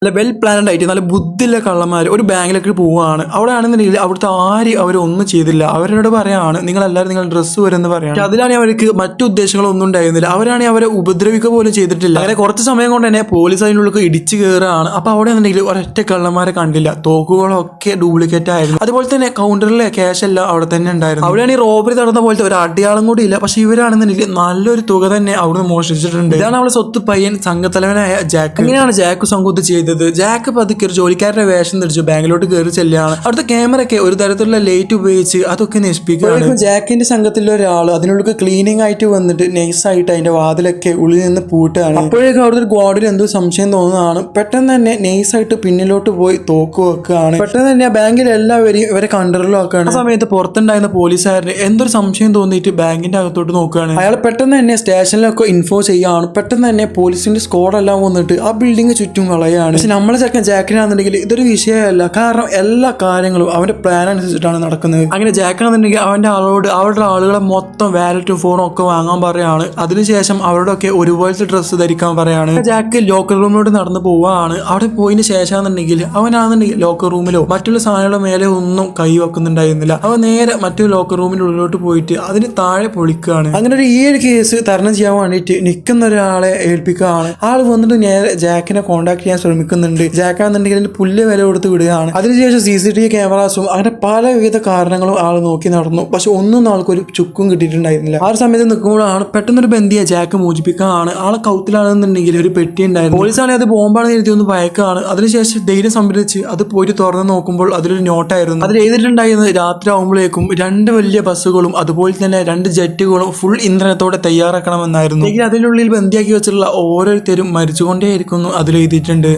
നല്ല well planned ആയിട്ട് നല്ല ബുദ്ധിയുള്ള കള്ളന്മാർ ഒരു ബാങ്കിലേക്ക് പോവുകയാണ്. അവിടെ ആണെന്നുണ്ടെങ്കിൽ അവിടുത്തെ ആരും അവരൊന്നും ചെയ്തില്ല. അവരോട് പറയാണ് നിങ്ങളെല്ലാവരും നിങ്ങൾ ഡ്രസ്സ് വരുമെന്ന് പറയാണ്. അതിലാണെങ്കിൽ അവർക്ക് മറ്റു ഉദ്ദേശങ്ങളൊന്നും ഉണ്ടായിരുന്നില്ല. അവരാണെങ്കിൽ അവരെ ഉപദ്രവിക്കുക പോലും ചെയ്തിട്ടില്ല. അങ്ങനെ കുറച്ച് സമയം കൊണ്ട് തന്നെ പോലീസ് അതിനുള്ളിൽ ഇടിച്ചു കയറുകയാണ്. അപ്പൊ അവിടെ ആണെന്നുണ്ടെങ്കിൽ ഒരൊറ്റ കള്ളന്മാരെ കണ്ടില്ല. തോക്കുകളൊക്കെ ഡ്യൂപ്ലിക്കേറ്റ് ആയിരുന്നു. അതുപോലെ തന്നെ കൗണ്ടറിലെ ക്യാഷ് എല്ലാം അവിടെ തന്നെ ഉണ്ടായിരുന്നു. അവിടെയാണ് ഈ റോബറി നടന്ന പോലത്തെ ഒരു അടയാളം കൂടി ഇല്ല. പക്ഷെ ഇവരാണെന്നുണ്ടെങ്കിൽ നല്ലൊരു തുക തന്നെ അവിടുന്ന് മോഷ്ടിച്ചിട്ടുണ്ട്. ഇതാണ് അവളെ സ്വത്ത് പയ്യൻ സംഘത്തലവനായ ജാക്ക്. അങ്ങനെയാണ് ജാക്ക് സംഘത്ത് ചെയ്തത്. ജാക്ക് പതുക്കെ ഒരു ജോലിക്കാരുടെ വേഷം ധരിച്ചു ബാങ്കിലോട്ട് കയറി ചെല്ലുകയാണ്. അവിടുത്തെ ക്യാമറയൊക്കെ ഒരു തരത്തിലുള്ള ലൈറ്റ് ഉപയോഗിച്ച് അതൊക്കെ നശിപ്പിക്കുകയാണ്. ജാക്കിന്റെ സംഘത്തിലെ ഒരാൾ അതിനുള്ളിൽ ക്ലീനിങ് ആയിട്ട് വന്നിട്ട് നൈസായിട്ട് അതിന്റെ വാതിലൊക്കെ ഉള്ളിൽ നിന്ന് പൂട്ടുകയാണ്. അപ്പോഴേക്കും അവിടുത്തെ ഒരു ഗാർഡിൽ എന്തോ സംശയം തോന്നുന്നതാണ്. പെട്ടെന്ന് തന്നെ നൈസായിട്ട് പിന്നിലോട്ട് പോയി തോക്ക് വെക്കുകയാണ്. പെട്ടെന്ന് തന്നെ ആ ബാങ്കിൽ എല്ലാവരെയും ഇവരെ കണ്ടറിലാക്കുകയാണ്. ആ സമയത്ത് പുറത്തുണ്ടായിരുന്ന പോലീസുകാരന് എന്തൊരു സംശയം തോന്നിയിട്ട് ബാങ്കിന്റെ അകത്തോട്ട് നോക്കുകയാണ്. അയാൾ പെട്ടെന്ന് തന്നെ സ്റ്റേഷനിലൊക്കെ ഇൻഫോ ചെയ്യുകയാണ്. പെട്ടെന്ന് തന്നെ പോലീസിന്റെ സ്ക്വാഡ് എല്ലാം വന്നിട്ട് ആ ബിൽഡിംഗ് ചുറ്റും കളയാണ്. പക്ഷെ നമ്മളെ ചെക്കൻ ജാക്കിനാണെന്നുണ്ടെങ്കിൽ ഇതൊരു വിഷയമല്ല. കാരണം എല്ലാ കാര്യങ്ങളും അവന്റെ പ്ലാൻ അനുസരിച്ചിട്ടാണ് നടക്കുന്നത്. അങ്ങനെ ജാക്കാണെന്നുണ്ടെങ്കിൽ അവന്റെ ആളോട് അവരുടെ ആളുകളെ മൊത്തം വാലറ്റും ഫോണും ഒക്കെ വാങ്ങാൻ പറയാണ്. അതിനുശേഷം അവരോടൊക്കെ ഒരുപോലത്തെ ഡ്രസ്സ് ധരിക്കാൻ പറയാണ്. ജാക്ക് ലോക്കർ റൂമിലോട്ട് നടന്നു പോവാണ്. അവിടെ പോയതിന് ശേഷമാണെന്നുണ്ടെങ്കിൽ അവനാണെന്നുണ്ടെങ്കിൽ ലോക്കർ റൂമിലോ മറ്റുള്ള സാധനങ്ങളുടെ മേലെ ഒന്നും കൈ വെക്കുന്നുണ്ടായിരുന്നില്ല. അവൻ നേരെ മറ്റൊരു ലോക്കർ റൂമിന്റെ ഉള്ളിലോട്ട് പോയിട്ട് അതിന് താഴെ പൊളിക്കുകയാണ്. അങ്ങനെ ഈ ഒരു കേസ് തരണം ചെയ്യാൻ വേണ്ടിയിട്ട് നിൽക്കുന്ന ഒരാളെ ഏൽപ്പിക്കുകയാണ്. ആൾ വന്നിട്ട് നേരെ ജാക്കിനെ കോൺടാക്ട് ചെയ്യാൻ ശ്രമിക്കുന്നുണ്ട്. ജാക്കാണെന്നുണ്ടെങ്കിൽ അതിന്റെ പുല്ല് വില കൊടുത്ത് വിടുകയാണ്. അതിനുശേഷം CCTV ക്യാമറാസും അങ്ങനെ പലവിധ കാരണങ്ങളും ആൾ നോക്കി നടന്നു. പക്ഷെ ഒന്നും ആൾക്കൊരു ചുക്കും കിട്ടിയിട്ടുണ്ടായിരുന്നില്ല. ആ ഒരു സമയത്ത് നിൽക്കുമ്പോഴാണ് പെട്ടെന്നൊരു ബന്ധിയെ ജാക്ക് മോചിപ്പിക്കുകയാണ്. ആളെ കൗത്തിലാണെന്നുണ്ടെങ്കിൽ ഒരു പെട്ടി ഉണ്ടായിരുന്നു. പോലീസാണെങ്കിൽ അത് ബോംബാണെന്ന് എഴുതി ഒന്ന് ഭയക്കാണ്. അതിനുശേഷം ധൈര്യം സംഭരിച്ച് അത് പോയിട്ട് തുറന്ന് നോക്കുമ്പോൾ അതിലൊരു നോട്ടായിരുന്നു. അതിൽ എഴുതിയിട്ടുണ്ടായിരുന്നത് രാത്രി ആകുമ്പോഴേക്കും 2 വലിയ ബസ്സുകളും അതുപോലെ തന്നെ 2 ജെറ്റുകളും ഫുൾ ഇന്ധനത്തോടെ തയ്യാറാക്കണമെന്നായിരുന്നു. അതിനുള്ളിൽ ബന്ധിയാക്കി വെച്ചിട്ടുള്ള ഓരോരുത്തരും മരിച്ചുകൊണ്ടേയിരിക്കുന്നു അതിൽ എഴുതിയിട്ടുണ്ട്.